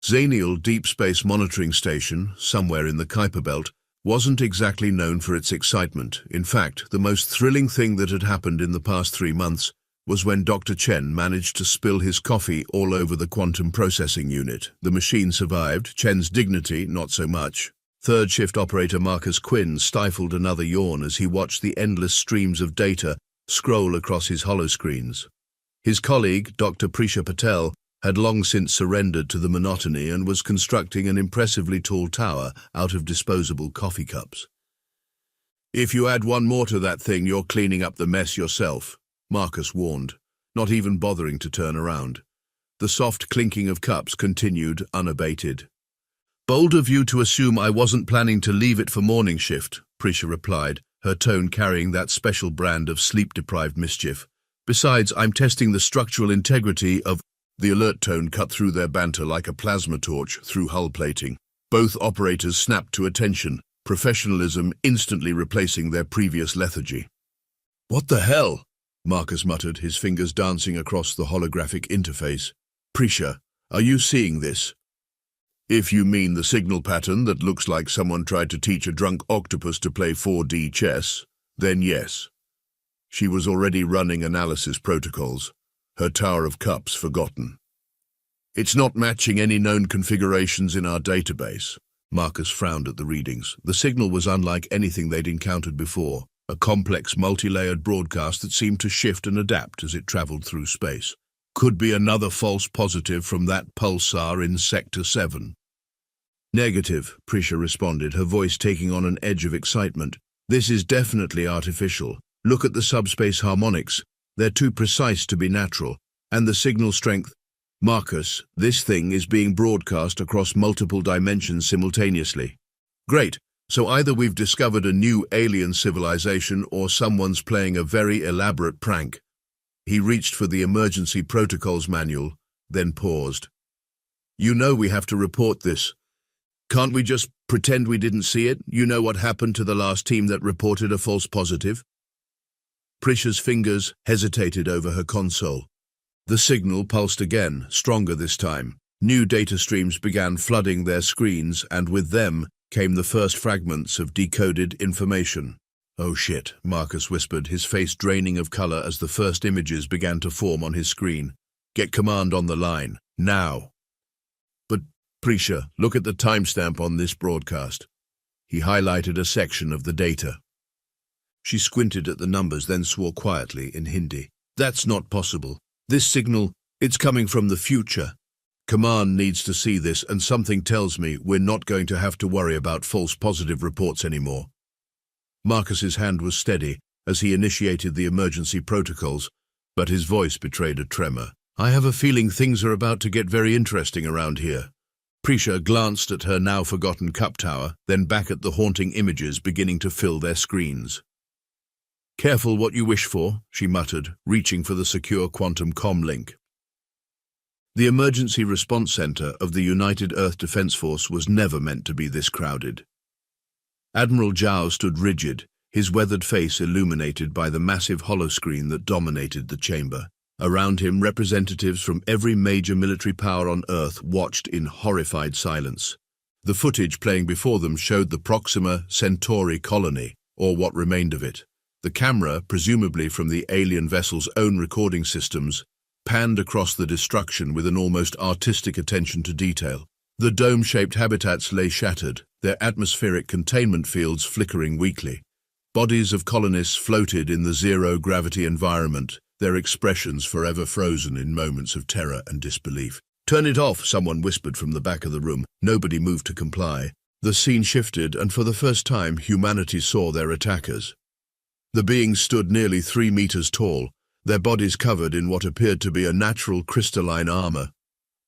Zaniel Deep Space Monitoring Station, somewhere in the Kuiper Belt, wasn't exactly known for its excitement. In fact, the most thrilling thing that had happened in the past 3 months was when Dr. Chen managed to spill his coffee all over the quantum processing unit. The machine survived, Chen's dignity not so much. Third shift operator Marcus Quinn stifled another yawn as he watched the endless streams of data scroll across his holoscreens. His colleague, Dr. Prisha Patel, had long since surrendered to the monotony and was constructing an impressively tall tower out of disposable coffee cups. "If you add one more to that thing, you're cleaning up the mess yourself," Marcus warned, not even bothering to turn around. The soft clinking of cups continued unabated. "Bold of you to assume I wasn't planning to leave it for morning shift," Prisha replied, her tone carrying that special brand of sleep-deprived mischief. "Besides, I'm testing the structural integrity of—" The alert tone cut through their banter like a plasma torch through hull plating. Both operators snapped to attention, professionalism instantly replacing their previous lethargy. "What the hell?" Marcus muttered, his fingers dancing across the holographic interface. "Prisha, are you seeing this?" "If you mean the signal pattern that looks like someone tried to teach a drunk octopus to play 4D chess, then yes." She was already running analysis protocols, her tower of cups forgotten. "It's not matching any known configurations in our database." Marcus frowned at the readings. The signal was unlike anything they'd encountered before, a complex multi-layered broadcast that seemed to shift and adapt as it traveled through space. "Could be another false positive from that pulsar in Sector 7. "Negative," Prisha responded, her voice taking on an edge of excitement. "This is definitely artificial. Look at the subspace harmonics. They're too precise to be natural. And the signal strength. Marcus, this thing is being broadcast across multiple dimensions simultaneously." "Great. So either we've discovered a new alien civilization or someone's playing a very elaborate prank." He reached for the emergency protocols manual, then paused. "You know we have to report this. Can't we just pretend we didn't see it? You know what happened to the last team that reported a false positive?" Prisha's fingers hesitated over her console. The signal pulsed again, stronger this time. New data streams began flooding their screens, and with them came the first fragments of decoded information. "Oh shit," Marcus whispered, his face draining of color as the first images began to form on his screen. "Get command on the line, now." "But, Prisha, look at the timestamp on this broadcast." He highlighted a section of the data. She squinted at the numbers, then swore quietly in Hindi. "That's not possible. This signal, it's coming from the future. Command needs to see this, and something tells me we're not going to have to worry about false positive reports anymore." Marcus's hand was steady as he initiated the emergency protocols, but his voice betrayed a tremor. "I have a feeling things are about to get very interesting around here." Prisha glanced at her now-forgotten cup tower, then back at the haunting images beginning to fill their screens. "Careful what you wish for," she muttered, reaching for the secure quantum comm link. The Emergency Response Center of the United Earth Defense Force was never meant to be this crowded. Admiral Zhao stood rigid, his weathered face illuminated by the massive holoscreen that dominated the chamber. Around him, representatives from every major military power on Earth watched in horrified silence. The footage playing before them showed the Proxima Centauri colony, or what remained of it. The camera, presumably from the alien vessel's own recording systems, panned across the destruction with an almost artistic attention to detail. The dome-shaped habitats lay shattered, their atmospheric containment fields flickering weakly. Bodies of colonists floated in the zero-gravity environment, their expressions forever frozen in moments of terror and disbelief. "Turn it off," someone whispered from the back of the room. Nobody moved to comply. The scene shifted, and for the first time, humanity saw their attackers. The beings stood nearly 3 meters tall, their bodies covered in what appeared to be a natural crystalline armor.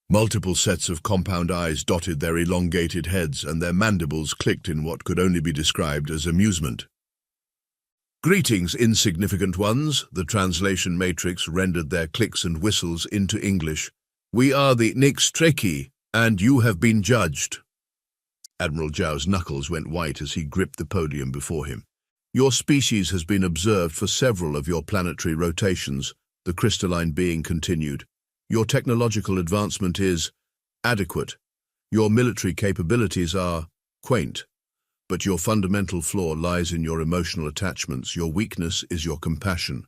Multiple sets of compound eyes dotted their elongated heads, and their mandibles clicked in what could only be described as amusement. "Greetings, insignificant ones," the translation matrix rendered their clicks and whistles into English. "We are the Nixtreki, and you have been judged." Admiral Zhao's knuckles went white as he gripped the podium before him. "Your species has been observed for several of your planetary rotations," the crystalline being continued. "Your technological advancement is adequate. Your military capabilities are quaint, but your fundamental flaw lies in your emotional attachments. Your weakness is your compassion.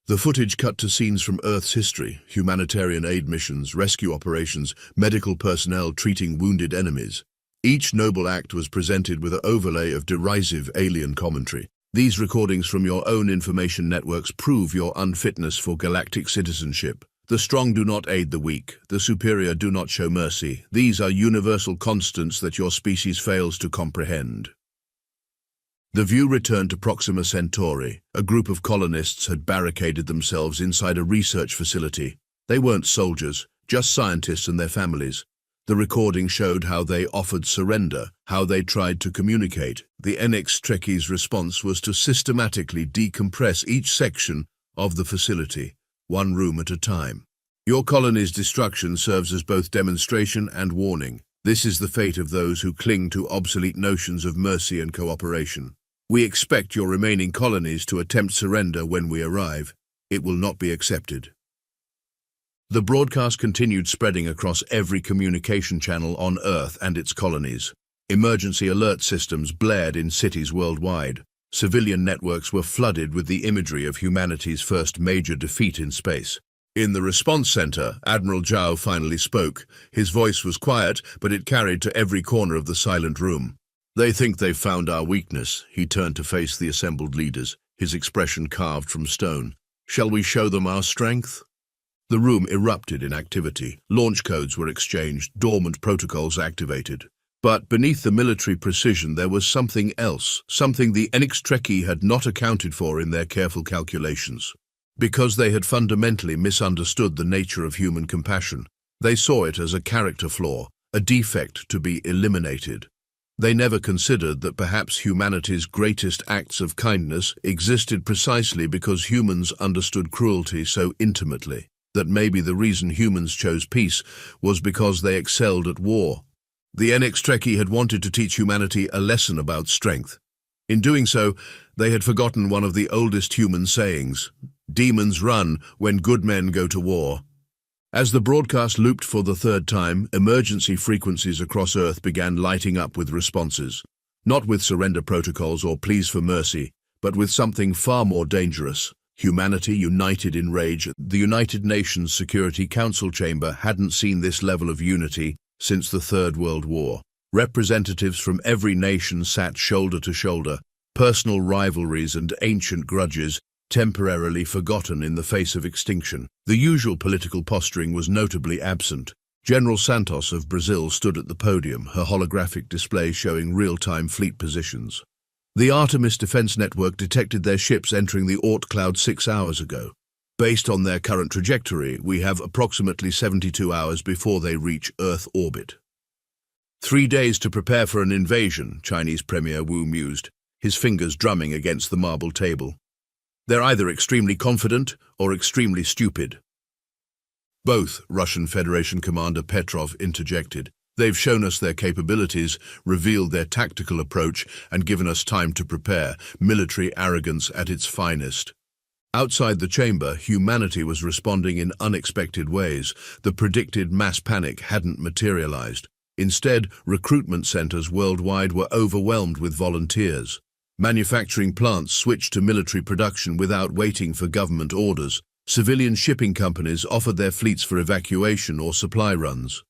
The footage cut to scenes from Earth's history, humanitarian aid missions, rescue operations, medical personnel treating wounded enemies. Each noble act was presented with an overlay of derisive alien commentary. These recordings from your own information networks prove your unfitness for galactic citizenship. The strong do not aid the weak. The superior do not show mercy. These are universal constants that your species fails to comprehend. The view returned to Proxima Centauri. A group of colonists had barricaded themselves inside a research facility. They weren't soldiers, just scientists and their families. The recording showed how they offered surrender, how they tried to communicate. The NX Trekkie's response was to systematically decompress each section of the facility, one room at a time. Your colony's destruction serves as both demonstration and warning. This is the fate of those who cling to obsolete notions of mercy and cooperation. We expect your remaining colonies to attempt surrender when we arrive. It will not be accepted. The broadcast continued spreading across every communication channel on Earth and its colonies. Emergency alert systems blared in cities worldwide. Civilian networks were flooded with the imagery of humanity's first major defeat in space. In the response center, Admiral Zhao finally spoke. His voice was quiet, but it carried to every corner of the silent room. They think they've found our weakness. He turned to face the assembled leaders, his expression carved from stone. Shall we show them our strength? The room erupted in activity. Launch codes were exchanged, dormant protocols activated. But beneath the military precision there was something else, something the NX Trekkie had not accounted for in their careful calculations. Because they had fundamentally misunderstood the nature of human compassion, they saw it as a character flaw, a defect to be eliminated. They never considered that perhaps humanity's greatest acts of kindness existed precisely because humans understood cruelty so intimately, that maybe the reason humans chose peace was because they excelled at war. The NX Trekkie had wanted to teach humanity a lesson about strength. In doing so, they had forgotten one of the oldest human sayings, "Demons run when good men go to war." As the broadcast looped for the third time, emergency frequencies across Earth began lighting up with responses. Not with surrender protocols or pleas for mercy, but with something far more dangerous. Humanity united in rage. The United Nations Security Council chamber hadn't seen this level of unity since the Third World War. Representatives from every nation sat shoulder to shoulder, personal rivalries and ancient grudges temporarily forgotten in the face of extinction. The usual political posturing was notably absent. General Santos of Brazil stood at the podium, her holographic display showing real-time fleet positions. The Artemis Defense Network detected their ships entering the Oort cloud 6 hours ago. Based on their current trajectory, we have approximately 72 hours before they reach Earth orbit. 3 days to prepare for an invasion, Chinese Premier Wu mused, his fingers drumming against the marble table. They're either extremely confident or extremely stupid. Both, Russian Federation Commander Petrov interjected. They've shown us their capabilities, revealed their tactical approach, and given us time to prepare. Military arrogance at its finest. Outside the chamber, humanity was responding in unexpected ways. The predicted mass panic hadn't materialized. Instead, recruitment centers worldwide were overwhelmed with volunteers. Manufacturing plants switched to military production without waiting for government orders. Civilian shipping companies offered their fleets for evacuation or supply runs.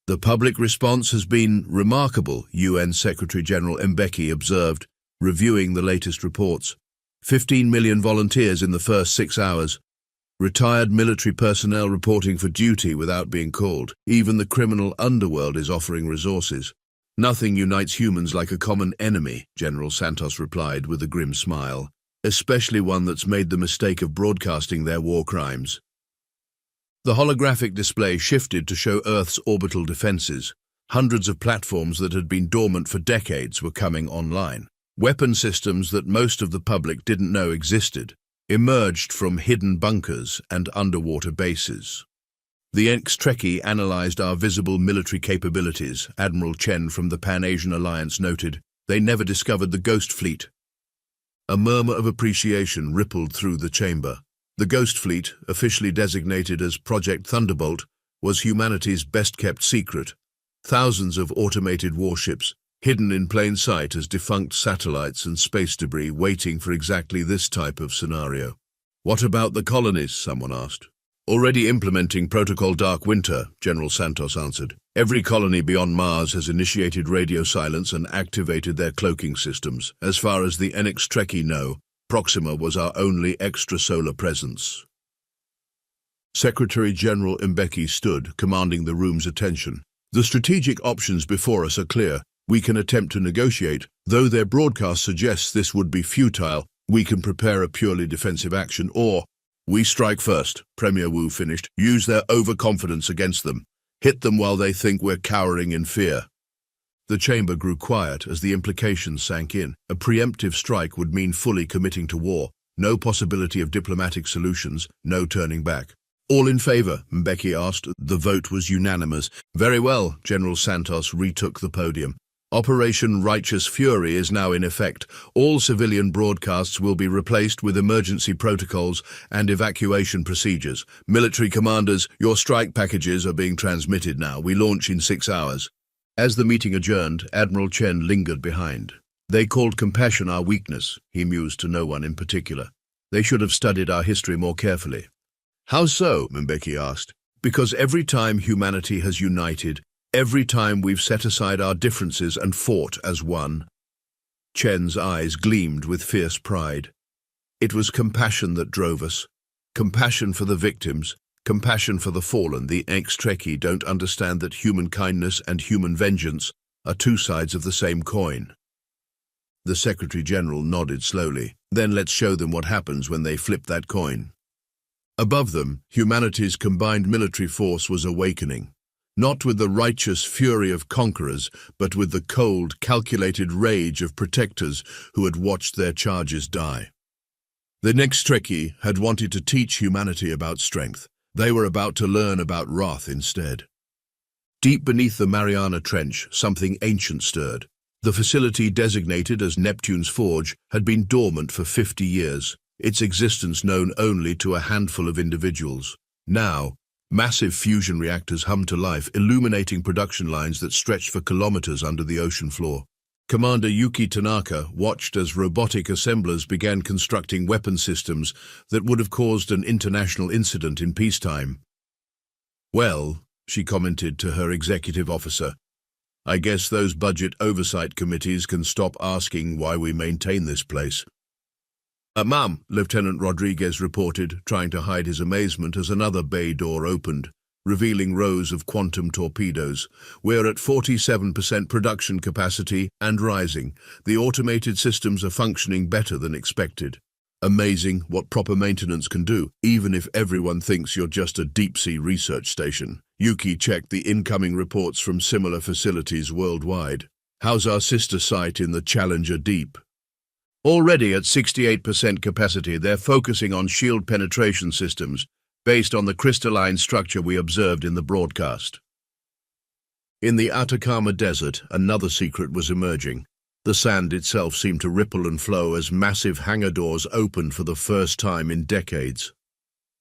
The public response has been remarkable, UN Secretary-General Mbeki observed, reviewing the latest reports. 15 million volunteers in the first 6 hours. Retired military personnel reporting for duty without being called. Even the criminal underworld is offering resources. Nothing unites humans like a common enemy, General Santos replied with a grim smile, especially one that's made the mistake of broadcasting their war crimes. The holographic display shifted to show Earth's orbital defenses. Hundreds of platforms that had been dormant for decades were coming online. Weapon systems that most of the public didn't know existed emerged from hidden bunkers and underwater bases. The NX Trekkie analyzed our visible military capabilities, Admiral Chen from the Pan-Asian Alliance noted. They never discovered the Ghost Fleet. A murmur of appreciation rippled through the chamber. The Ghost Fleet, officially designated as Project Thunderbolt, was humanity's best-kept secret. Thousands of automated warships, hidden in plain sight as defunct satellites and space debris waiting for exactly this type of scenario. What about the colonies? Someone asked. Already implementing Protocol Dark Winter, General Santos answered. Every colony beyond Mars has initiated radio silence and activated their cloaking systems. As far as the NX Trekkie know, Proxima was our only extrasolar presence. Secretary General Mbeki stood, commanding the room's attention. The strategic options before us are clear. We can attempt to negotiate. Though their broadcast suggests this would be futile, we can prepare a purely defensive action, or we strike first, Premier Wu finished. Use their overconfidence against them. Hit them while they think we're cowering in fear. The chamber grew quiet as the implications sank in. A preemptive strike would mean fully committing to war. No possibility of diplomatic solutions, no turning back. All in favor? Mbeki asked. The vote was unanimous. Very well, General Santos retook the podium. Operation Righteous Fury is now in effect. All civilian broadcasts will be replaced with emergency protocols and evacuation procedures. Military commanders, your strike packages are being transmitted now. We launch in 6 hours. As the meeting adjourned, Admiral Chen lingered behind. They called compassion our weakness, he mused to no one in particular. They should have studied our history more carefully. How so? Mbeki asked. Because every time humanity has united, every time we've set aside our differences and fought as one. Chen's eyes gleamed with fierce pride. It was compassion that drove us. Compassion for the victims, compassion for the fallen. The ex-Trekkie don't understand that human kindness and human vengeance are two sides of the same coin. The Secretary General nodded slowly. Then let's show them what happens when they flip that coin. Above them, humanity's combined military force was awakening. Not with the righteous fury of conquerors, but with the cold, calculated rage of protectors who had watched their charges die. The next Trekkie had wanted to teach humanity about strength. They were about to learn about wrath instead. Deep beneath the Mariana Trench, something ancient stirred. The facility designated as Neptune's Forge had been dormant for 50 years, its existence known only to a handful of individuals. Now, massive fusion reactors hummed to life, illuminating production lines that stretched for kilometers under the ocean floor. Commander Yuki Tanaka watched as robotic assemblers began constructing weapon systems that would have caused an international incident in peacetime. Well, she commented to her executive officer, I guess those budget oversight committees can stop asking why we maintain this place. Ma'am, Lieutenant Rodriguez reported, trying to hide his amazement as another bay door opened, revealing rows of quantum torpedoes. We're at 47% production capacity and rising. The automated systems are functioning better than expected. Amazing what proper maintenance can do, even if everyone thinks you're just a deep-sea research station. Yuki checked the incoming reports from similar facilities worldwide. How's our sister site in the Challenger Deep? Already at 68% capacity, they're focusing on shield penetration systems based on the crystalline structure we observed in the broadcast. In the Atacama Desert, another secret was emerging. The sand itself seemed to ripple and flow as massive hangar doors opened for the first time in decades.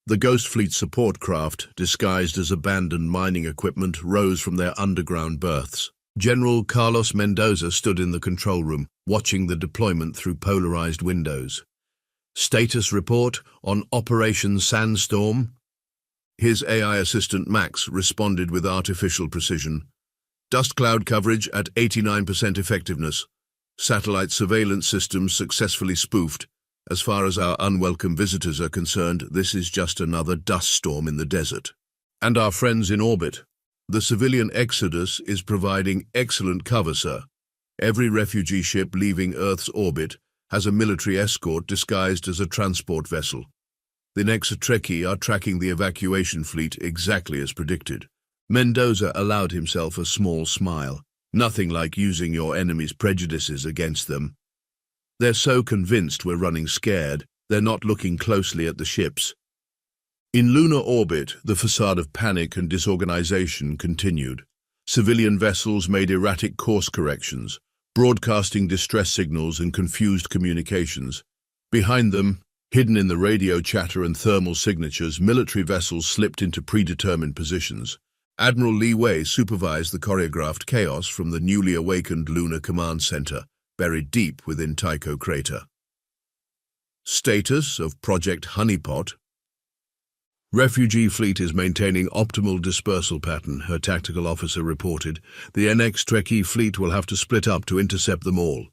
The Ghost Fleet support craft, disguised as abandoned mining equipment, rose from their underground berths. General Carlos Mendoza stood in the control room, watching the deployment through polarized windows. Status report on Operation Sandstorm? His AI assistant Max responded with artificial precision. Dust cloud coverage at 89% effectiveness. Satellite surveillance systems successfully spoofed. As far as our unwelcome visitors are concerned, this is just another dust storm in the desert. And our friends in orbit. The civilian exodus is providing excellent cover, sir. Every refugee ship leaving Earth's orbit has a military escort disguised as a transport vessel. The next Trekkie are tracking the evacuation fleet exactly as predicted. Mendoza allowed himself a small smile. Nothing like using your enemy's prejudices against them. They're so convinced we're running scared, they're not looking closely at the ships. In lunar orbit, the facade of panic and disorganization continued. Civilian vessels made erratic course corrections, broadcasting distress signals and confused communications. Behind them, hidden in the radio chatter and thermal signatures, military vessels slipped into predetermined positions. Admiral Li Wei supervised the choreographed chaos from the newly awakened Lunar Command Center, buried deep within Tycho crater. Status of Project Honeypot. Refugee fleet is maintaining optimal dispersal pattern, her tactical officer reported. The NX Trekkie fleet will have to split up to intercept them all.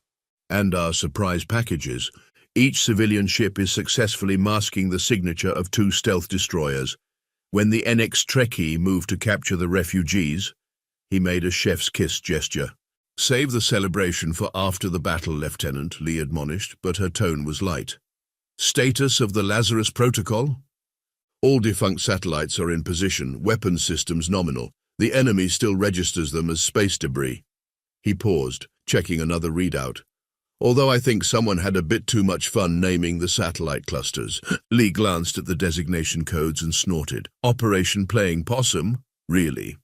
And our surprise packages. Each civilian ship is successfully masking the signature of 2 stealth destroyers. When the NX Trekkie moved to capture the refugees, he made a chef's kiss gesture. Save the celebration for after the battle, Lieutenant, Lee admonished, but her tone was light. Status of the Lazarus Protocol? All defunct satellites are in position, weapons systems nominal. The enemy still registers them as space debris. He paused, checking another readout. Although I think someone had a bit too much fun naming the satellite clusters. Lee glanced at the designation codes and snorted. Operation Playing Possum? Really?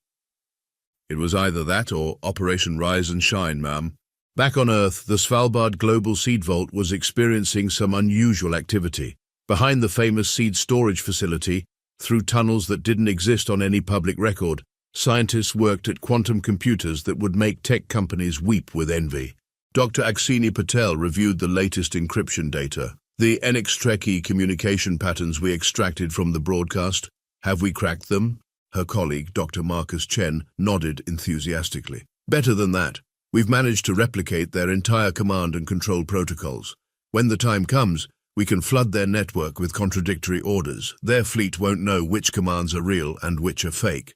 It was either that or Operation Rise and Shine, ma'am. Back on Earth, the Svalbard Global Seed Vault was experiencing some unusual activity. Behind the famous seed storage facility, through tunnels that didn't exist on any public record, scientists worked at quantum computers that would make tech companies weep with envy. Dr. Aksini Patel reviewed the latest encryption data. The NX Trekkie communication patterns we extracted from the broadcast, have we cracked them? Her colleague, Dr. Marcus Chen, nodded enthusiastically. Better than that. We've managed to replicate their entire command and control protocols. When the time comes, we can flood their network with contradictory orders. Their fleet won't know which commands are real and which are fake.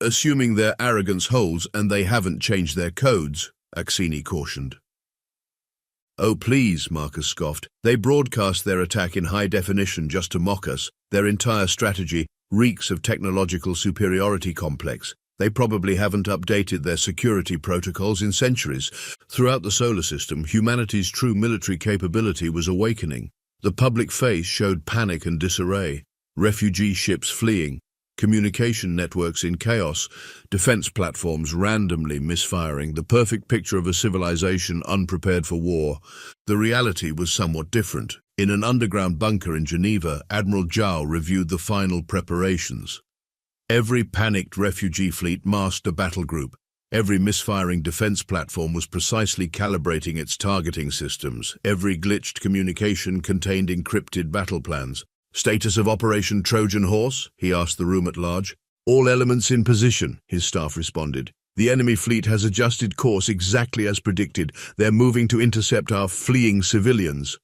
Assuming their arrogance holds and they haven't changed their codes, Aksini cautioned. Oh please, Marcus scoffed. They broadcast their attack in high definition just to mock us. Their entire strategy reeks of technological superiority complex. They probably haven't updated their security protocols in centuries. Throughout the solar system, humanity's true military capability was awakening. The public face showed panic and disarray. Refugee ships fleeing, communication networks in chaos, defense platforms randomly misfiring, the perfect picture of a civilization unprepared for war. The reality was somewhat different. In an underground bunker in Geneva, Admiral Zhao reviewed the final preparations. Every panicked refugee fleet masked a battle group. Every misfiring defense platform was precisely calibrating its targeting systems. Every glitched communication contained encrypted battle plans. Status of Operation Trojan Horse? He asked the room at large. All elements in position, his staff responded. The enemy fleet has adjusted course exactly as predicted. They're moving to intercept our fleeing civilians.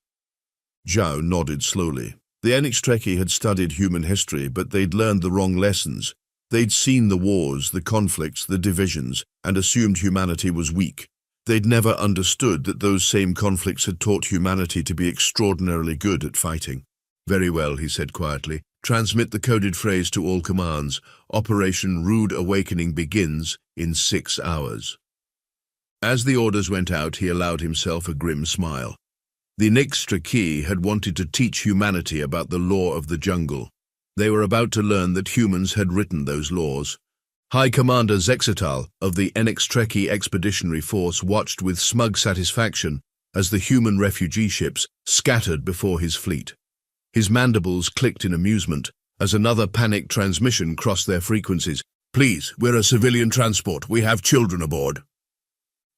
Zhao nodded slowly. The NX Trekkie had studied human history, but they'd learned the wrong lessons. They'd seen the wars, the conflicts, the divisions, and assumed humanity was weak. They'd never understood that those same conflicts had taught humanity to be extraordinarily good at fighting. Very well, he said quietly. Transmit the coded phrase to all commands. Operation Rude Awakening begins in 6 hours. As the orders went out, he allowed himself a grim smile. The NX Trekkie had wanted to teach humanity about the law of the jungle. They were about to learn that humans had written those laws. High Commander Zexatal of the NX Trekkie Expeditionary Force watched with smug satisfaction as the human refugee ships scattered before his fleet. His mandibles clicked in amusement as another panicked transmission crossed their frequencies. Please, we're a civilian transport. We have children aboard.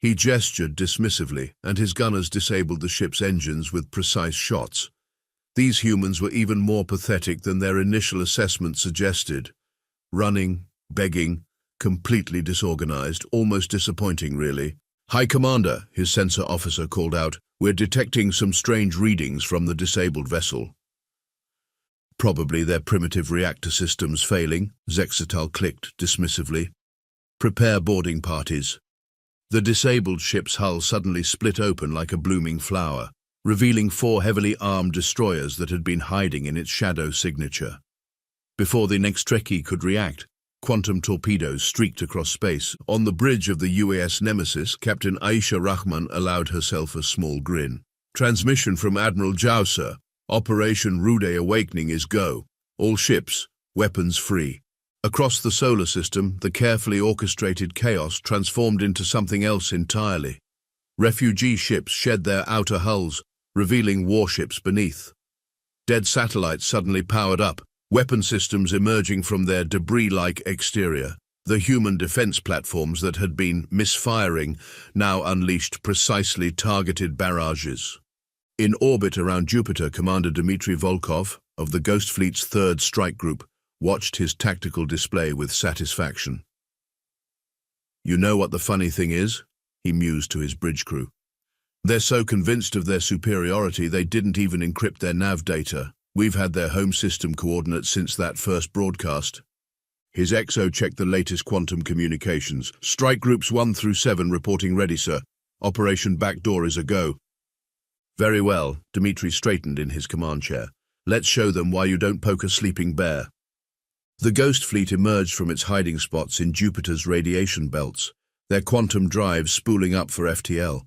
He gestured dismissively, and his gunners disabled the ship's engines with precise shots. These humans were even more pathetic than their initial assessment suggested. Running, begging, completely disorganized, almost disappointing, really. High Commander, his sensor officer called out, we're detecting some strange readings from the disabled vessel. Probably their primitive reactor systems failing, Zexatal clicked dismissively. Prepare boarding parties. The disabled ship's hull suddenly split open like a blooming flower, revealing 4 heavily armed destroyers that had been hiding in its shadow signature. Before the NX Trekkie could react, quantum torpedoes streaked across space. On the bridge of the UAS Nemesis, Captain Aisha Rahman allowed herself a small grin. Transmission from Admiral Zhao, sir. Operation Rude Awakening is go. All ships, weapons free. Across the solar system, the carefully orchestrated chaos transformed into something else entirely. Refugee ships shed their outer hulls, revealing warships beneath. Dead satellites suddenly powered up, weapon systems emerging from their debris-like exterior. The human defense platforms that had been misfiring now unleashed precisely targeted barrages. In orbit around Jupiter, Commander Dmitry Volkov of the Ghost Fleet's 3rd Strike Group watched his tactical display with satisfaction. "You know what the funny thing is?" he mused to his bridge crew. "They're so convinced of their superiority they didn't even encrypt their nav data. We've had their home system coordinates since that first broadcast." His XO checked the latest quantum communications. "Strike Groups 1 through 7 reporting ready, sir. Operation Backdoor is a go." "Very well," Dmitry straightened in his command chair. "Let's show them why you don't poke a sleeping bear." The Ghost Fleet emerged from its hiding spots in Jupiter's radiation belts, their quantum drives spooling up for FTL.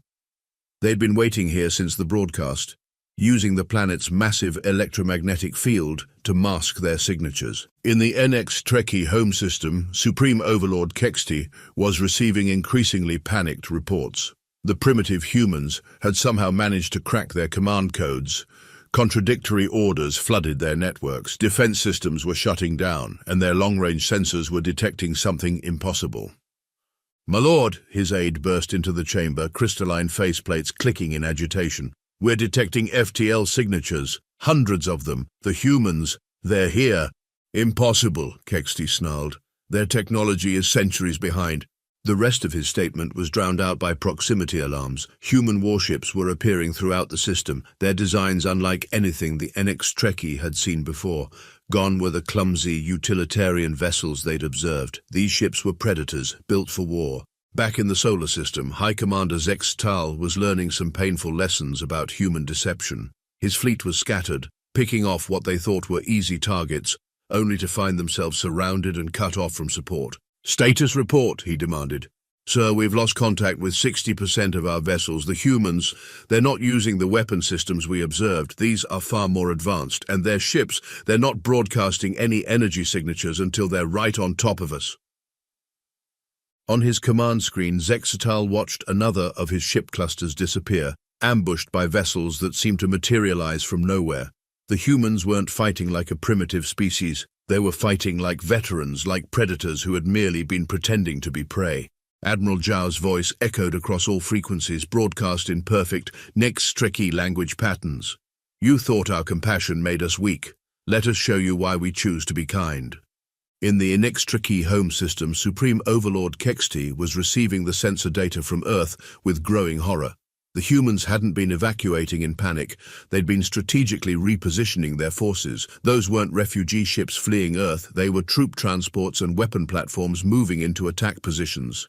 They'd been waiting here since the broadcast, using the planet's massive electromagnetic field to mask their signatures. In the NX Trekkie home system, Supreme Overlord Kexti was receiving increasingly panicked reports. The primitive humans had somehow managed to crack their command codes. Contradictory orders flooded their networks. Defense systems were shutting down, and their long-range sensors were detecting something impossible. "My lord," his aide burst into the chamber, crystalline faceplates clicking in agitation. "We're detecting FTL signatures, hundreds of them. The humans, they're here." "Impossible," Kexti snarled. "Their technology is centuries behind." The rest of his statement was drowned out by proximity alarms. Human warships were appearing throughout the system, their designs unlike anything the NX Trekkie had seen before. Gone were the clumsy, utilitarian vessels they'd observed. These ships were predators, built for war. Back in the solar system, High Commander Zex Tal was learning some painful lessons about human deception. His fleet was scattered, picking off what they thought were easy targets, only to find themselves surrounded and cut off from support. "Status report," he demanded. "Sir, we've lost contact with 60% of our vessels. The humans, they're not using the weapon systems we observed. These are far more advanced, and their ships, they're not broadcasting any energy signatures until they're right on top of us." On his command screen, Zexatal watched another of his ship clusters disappear, ambushed by vessels that seemed to materialize from nowhere. The humans weren't fighting like a primitive species. They were fighting like veterans, like predators who had merely been pretending to be prey. Admiral Zhao's voice echoed across all frequencies, broadcast in perfect, NX Trekkie language patterns. "You thought our compassion made us weak. Let us show you why we choose to be kind." In the NX Trekkie home system, Supreme Overlord Kexti was receiving the sensor data from Earth with growing horror. The humans hadn't been evacuating in panic. They'd been strategically repositioning their forces. Those weren't refugee ships fleeing Earth. They were troop transports and weapon platforms moving into attack positions.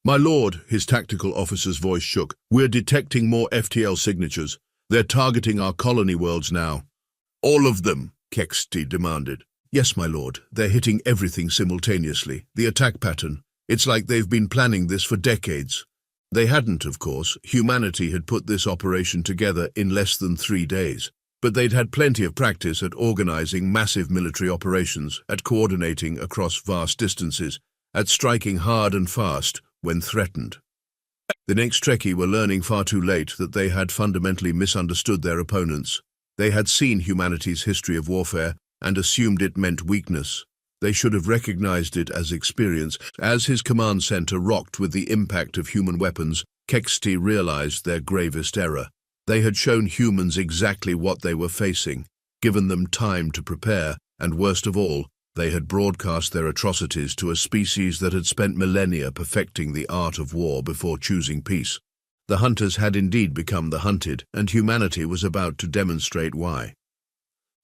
"My lord," his tactical officer's voice shook, "we're detecting more FTL signatures. They're targeting our colony worlds now." "All of them?" Kexti demanded. "Yes, my lord. They're hitting everything simultaneously. The attack pattern. It's like they've been planning this for decades." They hadn't, of course. Humanity had put this operation together in less than 3 days. But they'd had plenty of practice at organizing massive military operations, at coordinating across vast distances, at striking hard and fast when threatened. The NX Trekkie were learning far too late that they had fundamentally misunderstood their opponents. They had seen humanity's history of warfare and assumed it meant weakness. They should have recognized it as experience. As his command center rocked with the impact of human weapons, Kexti realized their gravest error. They had shown humans exactly what they were facing, given them time to prepare, and worst of all, they had broadcast their atrocities to a species that had spent millennia perfecting the art of war before choosing peace. The hunters had indeed become the hunted, and humanity was about to demonstrate why.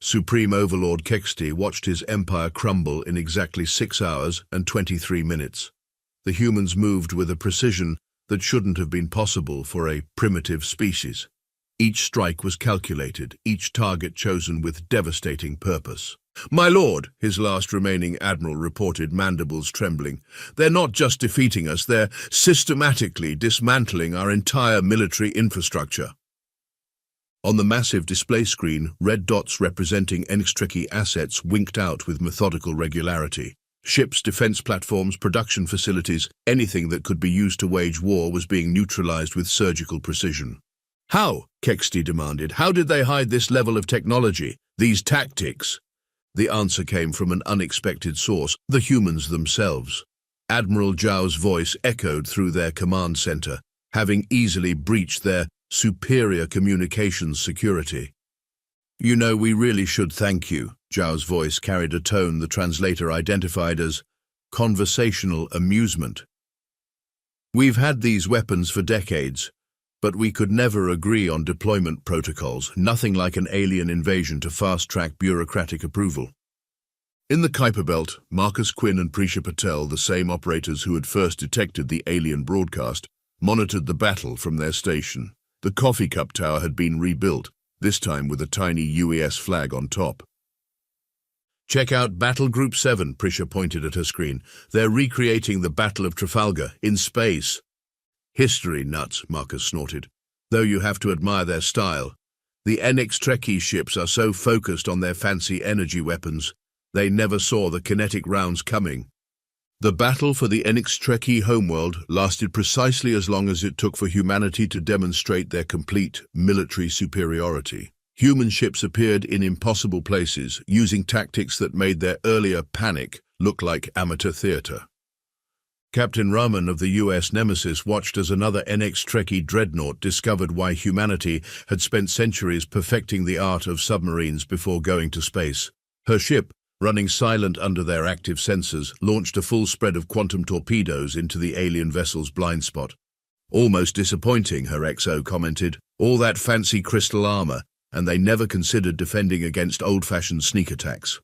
Supreme Overlord Kexti watched his empire crumble in exactly 6 hours and 23 minutes. The humans moved with a precision that shouldn't have been possible for a primitive species. Each strike was calculated, each target chosen with devastating purpose. "My lord," his last remaining admiral reported, mandibles trembling, "they're not just defeating us, they're systematically dismantling our entire military infrastructure." On the massive display screen, red dots representing NX Trekkie assets winked out with methodical regularity. Ships, defense platforms, production facilities, anything that could be used to wage war was being neutralized with surgical precision. "How?" Kexti demanded. "How did they hide this level of technology, these tactics?" The answer came from an unexpected source, the humans themselves. Admiral Zhao's voice echoed through their command center, having easily breached their superior communications security. "You know, we really should thank you." Zhao's voice carried a tone the translator identified as conversational amusement. "We've had these weapons for decades, but we could never agree on deployment protocols, nothing like an alien invasion to fast-track bureaucratic approval." In the Kuiper Belt, Marcus Quinn and Prisha Patel, the same operators who had first detected the alien broadcast, monitored the battle from their station. The coffee cup tower had been rebuilt, this time with a tiny UES flag on top. "Check out Battle Group 7, Prisha pointed at her screen. "They're recreating the Battle of Trafalgar in space." "History nuts," Marcus snorted, "though you have to admire their style. The NX Trekkie ships are so focused on their fancy energy weapons, they never saw the kinetic rounds coming." The battle for the NX Trekkie homeworld lasted precisely as long as it took for humanity to demonstrate their complete military superiority. Human ships appeared in impossible places, using tactics that made their earlier panic look like amateur theater. Captain Rahman of the US Nemesis watched as another NX Trekkie dreadnought discovered why humanity had spent centuries perfecting the art of submarines before going to space. Her ship, running silent under their active sensors, launched a full spread of quantum torpedoes into the alien vessel's blind spot. "Almost disappointing," her XO commented. "All that fancy crystal armor, and they never considered defending against old-fashioned sneak attacks."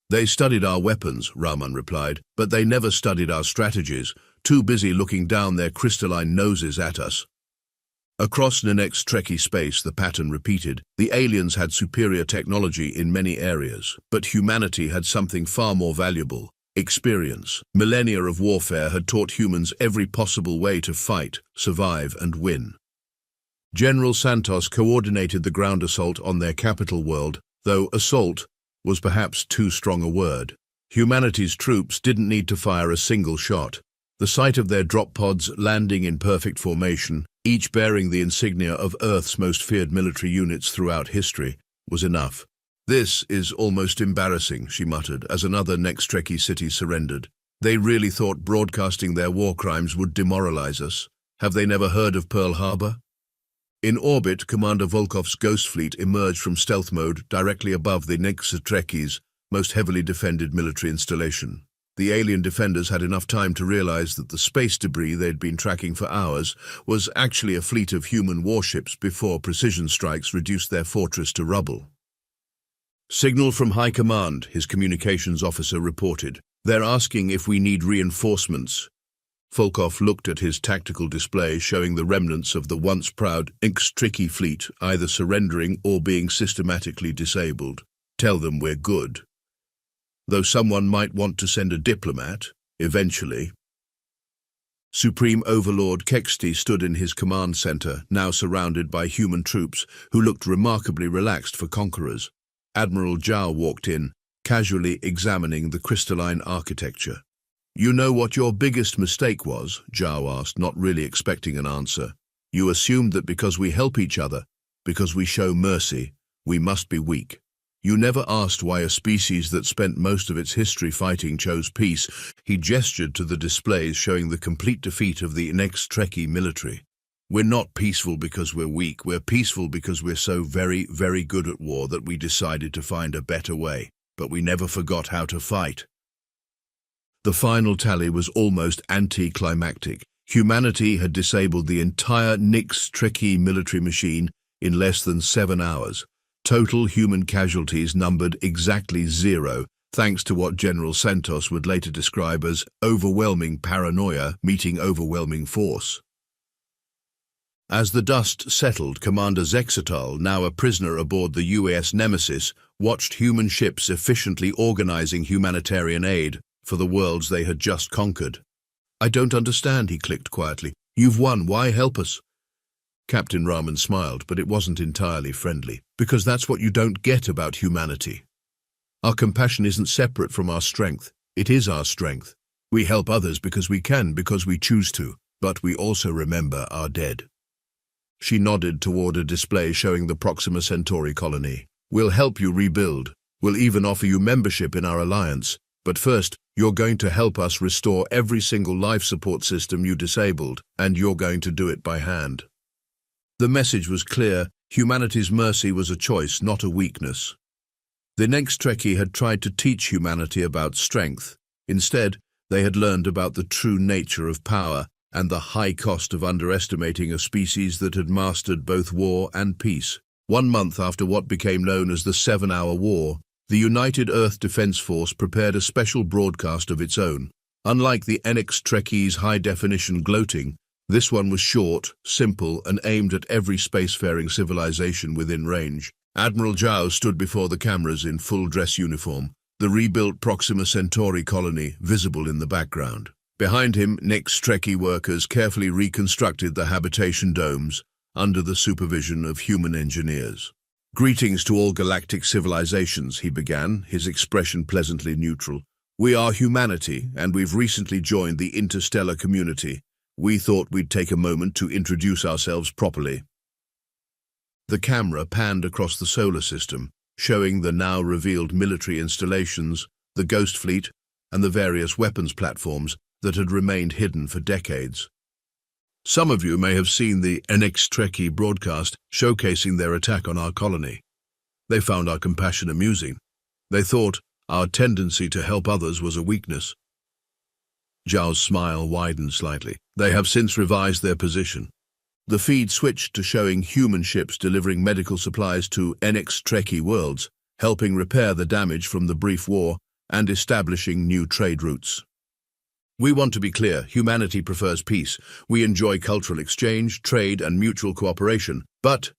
"They studied our weapons," Rahman replied, "but they never studied our strategies, too busy looking down their crystalline noses at us." Across NX Trekkie space, the pattern repeated. The aliens had superior technology in many areas, but humanity had something far more valuable: experience. Millennia of warfare had taught humans every possible way to fight, survive, and win. General Santos coordinated the ground assault on their capital world, though assault was perhaps too strong a word. Humanity's troops didn't need to fire a single shot. The sight of their drop pods landing in perfect formation, each bearing the insignia of Earth's most feared military units throughout history, was enough. "This is almost embarrassing," she muttered, as another NX Trekkie city surrendered. "They really thought broadcasting their war crimes would demoralize us. Have they never heard of Pearl Harbor?" In orbit, Commander Volkov's Ghost Fleet emerged from stealth mode directly above the NX Trekkie's most heavily defended military installation. The alien defenders had enough time to realize that the space debris they'd been tracking for hours was actually a fleet of human warships before precision strikes reduced their fortress to rubble. "Signal from High Command," his communications officer reported. "They're asking if we need reinforcements." Volkov looked at his tactical display showing the remnants of the once proud NX Trekkie fleet either surrendering or being systematically disabled. "Tell them we're good. Though someone might want to send a diplomat, eventually." Supreme Overlord Kexti stood in his command center, now surrounded by human troops who looked remarkably relaxed for conquerors. Admiral Zhao walked in, casually examining the crystalline architecture. "You know what your biggest mistake was?" Zhao asked, not really expecting an answer. "You assumed that because we help each other, because we show mercy, we must be weak. You never asked why a species that spent most of its history fighting chose peace." He gestured to the displays showing the complete defeat of the NX Trekkie military. "We're not peaceful because we're weak. We're peaceful because we're so very, very good at war that we decided to find a better way. But we never forgot how to fight." The final tally was almost anticlimactic. Humanity had disabled the entire NX Trekkie military machine in less than 7 hours. Total human casualties numbered exactly 0, thanks to what General Santos would later describe as overwhelming paranoia meeting overwhelming force. As the dust settled, Commander Zexatal, now a prisoner aboard the US Nemesis, watched human ships efficiently organizing humanitarian aid for the worlds they had just conquered. "I don't understand," he clicked quietly. "You've won. Why help us?" Captain Rahman smiled, but it wasn't entirely friendly. "Because that's what you don't get about humanity. Our compassion isn't separate from our strength. It is our strength. We help others because we can, because we choose to, but we also remember our dead." She nodded toward a display showing the Proxima Centauri colony. "We'll help you rebuild. We'll even offer you membership in our alliance. But first, you're going to help us restore every single life support system you disabled, and you're going to do it by hand. The message was clear. Humanity's mercy was a choice, not a weakness. The next Trekkie had tried to teach humanity about strength. Instead, they had learned about the true nature of power and the high cost of underestimating a species that had mastered both war and peace. 1 month after what became known as the 7-Hour War, the United Earth Defense Force prepared a special broadcast of its own. Unlike the NX Trekkie's high-definition gloating, this one was short, simple, and aimed at every spacefaring civilization within range. Admiral Zhao stood before the cameras in full dress uniform, the rebuilt Proxima Centauri colony visible in the background. Behind him, NX Trekkie workers carefully reconstructed the habitation domes under the supervision of human engineers. "Greetings to all galactic civilizations," he began, his expression pleasantly neutral. "We are humanity, and we've recently joined the interstellar community. We thought we'd take a moment to introduce ourselves properly." The camera panned across the solar system, showing the now revealed military installations, the Ghost Fleet, and the various weapons platforms that had remained hidden for decades. Some of you may have seen the NX Trekkie broadcast showcasing their attack on our colony. They found our compassion amusing. They thought our tendency to help others was a weakness. Zhao's smile widened slightly. They have since revised their position. The feed switched to showing human ships delivering medical supplies to NX Trekkie worlds, helping repair the damage from the brief war and establishing new trade routes. "We want to be clear, humanity prefers peace. We enjoy cultural exchange, trade, and mutual cooperation. But—"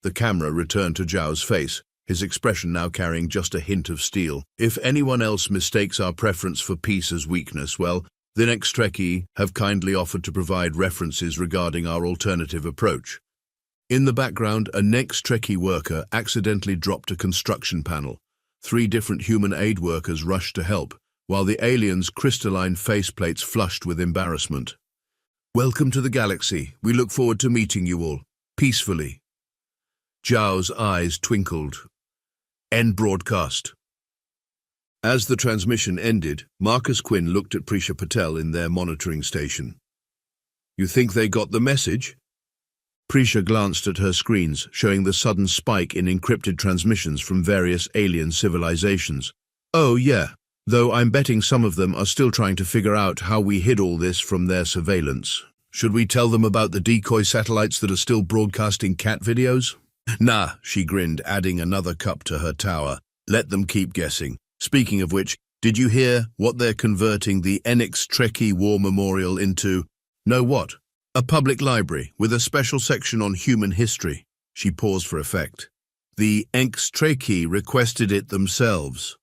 The camera returned to Zhao's face, his expression now carrying just a hint of steel. "If anyone else mistakes our preference for peace as weakness, well, the NX Trekkie have kindly offered to provide references regarding our alternative approach." In the background, a NX Trekkie worker accidentally dropped a construction panel. 3 different human aid workers rushed to help, while the aliens' crystalline faceplates flushed with embarrassment. "Welcome to the galaxy. We look forward to meeting you all. Peacefully." Zhao's eyes twinkled. End broadcast. As the transmission ended, Marcus Quinn looked at Prisha Patel in their monitoring station. "You think they got the message?" Prisha glanced at her screens, showing the sudden spike in encrypted transmissions from various alien civilizations. "Oh, yeah. Though I'm betting some of them are still trying to figure out how we hid all this from their surveillance. Should we tell them about the decoy satellites that are still broadcasting cat videos?" "Nah," she grinned, adding another cup to her tower. "Let them keep guessing. Speaking of which, did you hear what they're converting the NX Trekkie War Memorial into? Know what? A public library with a special section on human history." She paused for effect. "The NX Trekkie requested it themselves."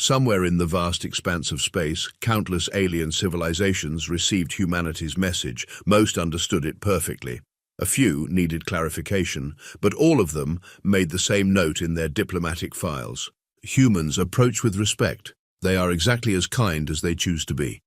Somewhere in the vast expanse of space, countless alien civilizations received humanity's message. Most understood it perfectly. A few needed clarification, but all of them made the same note in their diplomatic files. Humans approach with respect. They are exactly as kind as they choose to be.